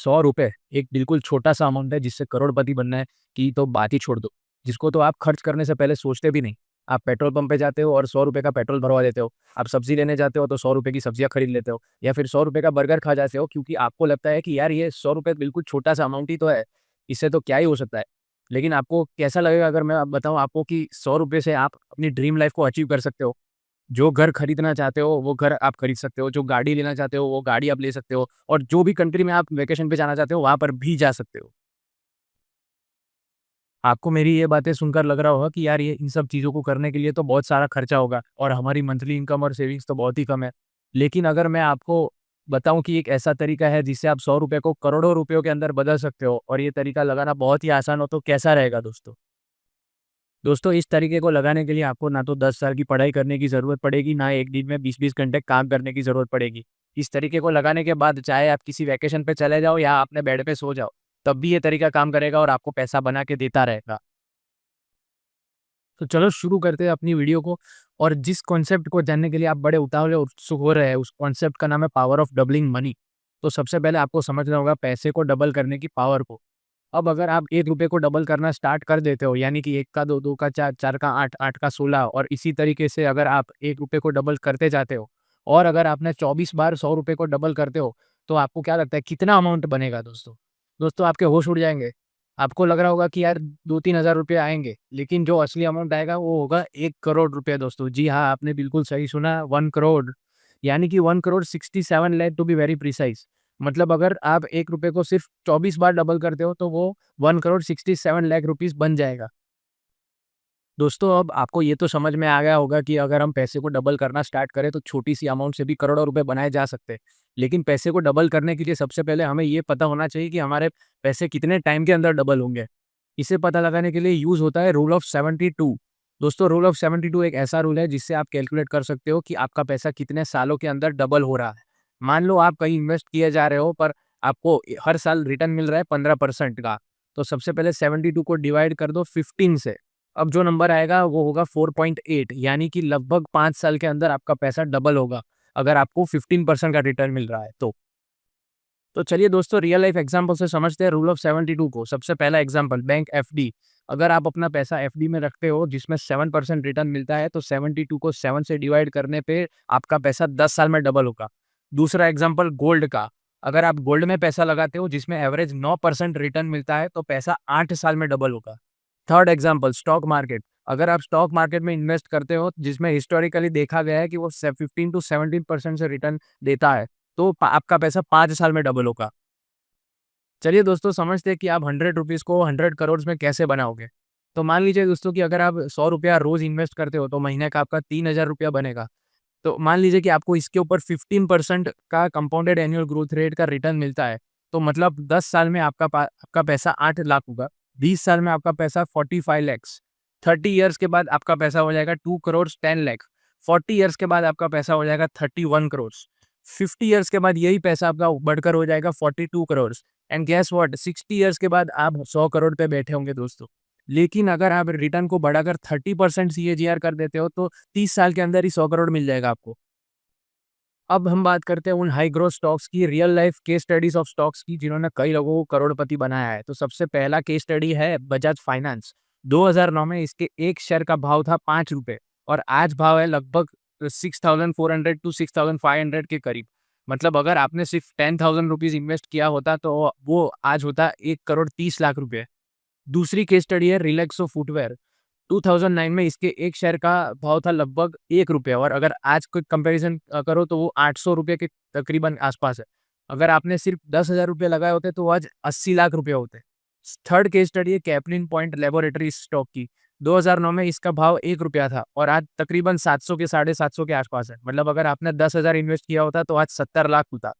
₹100 एक बिल्कुल छोटा-सा अमाउंट है जिससे करोड़पति बनना है की तो बात ही छोड़ दो। जिसको तो आप खर्च करने से पहले सोचते भी नहीं। आप पेट्रोल पंप पे जाते हो और ₹100 का पेट्रोल भरवा देते हो। आप सब्ज़ी लेने जाते हो तो ₹100 की सब्जियाँ खरीद लेते हो या फिर ₹100 का बर्गर खा जाते हो क्योंकि आपको लगता है कि यार ये ₹100 बिल्कुल छोटा-सा अमाउंट ही तो है, इससे तो क्या ही हो सकता है। लेकिन आपको कैसा लगेगा अगर मैं बताऊँ आपको कि ₹100 से आप अपनी ड्रीम लाइफ़ को अचीव कर सकते हो। जो घर खरीदना चाहते हो, वो घर आप खरीद सकते हो, जो गाड़ी लेना चाहते हो, वो गाड़ी आप ले सकते हो और जो भी कंट्री में आप वेकेशन पे जाना चाहते हो, वहाँ पर भी जा सकते हो। आपको मेरी ये बातें सुनकर लग रहा होगा कि यार ये इन सब चीज़ों को करने के लिए तो बहुत सारा खर्चा होगा और हमारी मंथली इनकम और सेविंग्स तो बहुत ही कम है। लेकिन अगर मैं आपको बताऊँ कि एक ऐसा तरीका है जिससे आप ₹100 को करोड़ों रुपयों के अंदर बदल सकते हो और ये तरीका लगाना बहुत ही आसान हो तो कैसा रहेगा दोस्तों? दोस्तों इस तरीके को लगाने के लिए आपको ना तो 10 साल की पढ़ाई करने की ज़रूरत पड़ेगी, ना एक दिन में 20-20 घंटे काम करने की ज़रूरत पड़ेगी। इस तरीके को लगाने के बाद चाहे आप किसी वैकेशन पे चले जाओ या अपने बेड पे सो जाओ, तब भी ये तरीका काम करेगा और आपको पैसा बना के देता रहेगा। तो चलो शुरू करते हैं अपनी वीडियो को और जिस कॉन्सेप्ट को जानने के लिए आप बड़े उतावले और उत्सुक हो रहे हैं, उस कॉन्सेप्ट का नाम है पावर ऑफ डबलिंग मनी। तो सबसे पहले आपको समझना होगा पैसे को डबल करने की पावर को। अब अगर आप ₹1 को डबल करना स्टार्ट कर देते हो, यानी कि 1 का 2, 2 का 4, 4 का 8, 8 का 16 और इसी तरीके से अगर आप ₹1 को डबल करते जाते हो और अगर आपने 24 बार ₹100 को डबल करते हो, तो आपको क्या लगता है कितना अमाउंट बनेगा दोस्तों? दोस्तों आपके होश उड़ जाएँगे। आपको लग रहा होगा कि यार 2-3 हज़ार रुपए आएँगे, लेकिन जो असली अमाउंट आएगा वो होगा 1 करोड़ रुपए दोस्तों। जी हाँ, आपने बिल्कुल सही सुना 1 करोड़, यानी कि 1 crore 67 lakh to be very precise. मतलब अगर आप ₹1 को सिर्फ़ 24 बार डबल करते हो तो वो 1 करोड़ 67 लाख रुपीज़ बन जाएगा। दोस्तों अब आपको ये तो समझ में आ गया होगा कि अगर हम पैसे को डबल करना स्टार्ट करें तो छोटी-सी अमाउंट से भी करोड़ों रुपए बनाए जा सकते हैं। लेकिन पैसे को डबल करने के लिए सबसे पहले हमें ये पता होना चाहिए कि हमारे पैसे कितने टाइम के अंदर डबल होंगे। इसे पता लगाने के लिए यूज़ होता है रूल ऑफ 72। दोस्तों रूल ऑफ 72 एक ऐसा रूल है जिससे आप कैलकुलेट कर सकते हो कि आपका पैसा कितने सालों के अंदर डबल हो रहा है। मान लो आप कहीं इन्वेस्ट किए जा रहे हो पर आपको हर साल रिटर्न मिल रहा है 15% का। तो सबसे पहले 72 को डिवाइड कर दो 15 से। अब जो नंबर आएगा वो होगा 4.8 यानी कि लगभग 5 साल के अंदर आपका पैसा डबल होगा, अगर आपको 15% का रिटर्न मिल रहा है तो। तो चलिए दोस्तों रियल लाइफ एग्जांपल से समझते हैं रूल ऑफ 72 को। सबसे पहला एग्जांपल बैंक एफडी। अगर आप अपना पैसा एफडी में रखते हो जिसमें 7% रिटर्न मिलता है तो 72 को 7 से डिवाइड करने पे आपका पैसा 10 साल में डबल होगा। दूसरा एग्जांपल गोल्ड का। अगर आप गोल्ड में पैसा लगाते हो जिसमें एवरेज 9% रिटर्न मिलता है तो पैसा 8 साल में डबल होगा। Third example stock market. अगर आप स्टॉक मार्केट में इन्वेस्ट करते हो जिसमें हिस्टोरिकली देखा गया है कि वो 15 टू 17% से रिटर्न देता है, तो आपका पैसा 5 साल में डबल होगा। चलिए दोस्तों समझते हैं कि आप ₹100 को 100 करोड़ में कैसे बनाओगे। तो मान लीजिए दोस्तों कि अगर आप ₹100 रोज़ इन्वेस्ट करते हो तो महीने का आपका ₹3000 बनेगा। तो मान लीजिए कि आपको इसके ऊपर 15% का कंपाउंडेड एनुअल ग्रोथ रेट का रिटर्न मिलता है। तो मतलब 10 साल में आपका पैसा 8 लाख होगा। 20 साल में आपका पैसा 45 लैक्स। 30 इयर्स के बाद आपका पैसा हो जाएगा 2 करोड़ 10 लाख। 40 इयर्स के बाद आपका पैसा हो जाएगा 31 करोड़। 50 इयर्स के बाद यही पैसा आपका बढ़कर हो जाएगा 42 crore and guess what 60 years के बाद आप 100 करोड़ पे बैठे होंगे दोस्तों। लेकिन अगर आप रिटर्न को बढ़ाकर 30% सीएजीआर कर देते हो तो 30 साल के अंदर ही 100 करोड़ मिल जाएगा आपको। अब हम बात करते हैं उन हाई ग्रोथ स्टॉक्स की, real life case studies of stocks की जिन्होंने कई लोगों को करोड़पति बनाया है। तो सबसे पहला केस स्टडी है बजाज फाइनेंस। 2009 में इसके एक शेयर का भाव था ₹5 और आज भाव है लगभग 6400 टू 6500 के करीब। मतलब अगर आपने सिर्फ 10,000 रुपीज इन्वेस्ट किया होता तो वो आज होता 1 करोड़ 30 लाख रुपए। दूसरी केस स्टडी है रिलैक्सो फुटवियर। 2009 में इसके एक शेयर का भाव था लगभग ₹1 और अगर आज कोई कंपैरिज़न करो तो वो ₹800 के तकरीबन आसपास है। अगर आपने सिर्फ ₹10,000 लगाए होते तो आज 80 लाख रुपए होते। थर्ड केस स्टडी है कैप्लिन पॉइंट लैबोरेटरीज स्टॉक की। 2009 में इसका भाव ₹1 था और आज तकरीबन 700 के 750 के आसपास है। मतलब अगर आपने 10,000 इन्वेस्ट किया होता तो आज 70 लाख होता।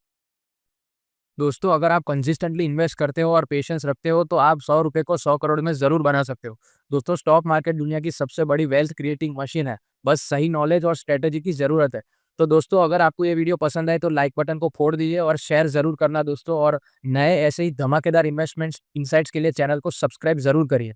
दोस्तों अगर आप कंसिस्टेंटली इन्वेस्ट करते हो और पेशेंस रखते हो तो आप ₹100 को 100 करोड़ में ज़रूर बना सकते हो। दोस्तों स्टॉक मार्केट दुनिया की सबसे बड़ी वेल्थ क्रिएटिंग मशीन है। बस सही नॉलेज और स्ट्रेटेजी की ज़रूरत है। तो दोस्तों अगर आपको ये वीडियो पसंद आए तो लाइक बटन को फोड़ दीजिए और शेयर ज़रूर करना दोस्तों और नए ऐसे ही धमाकेदार इन्वेस्टमेंट्स इनसाइट्स के लिए चैनल को सब्सक्राइब ज़रूर करिए।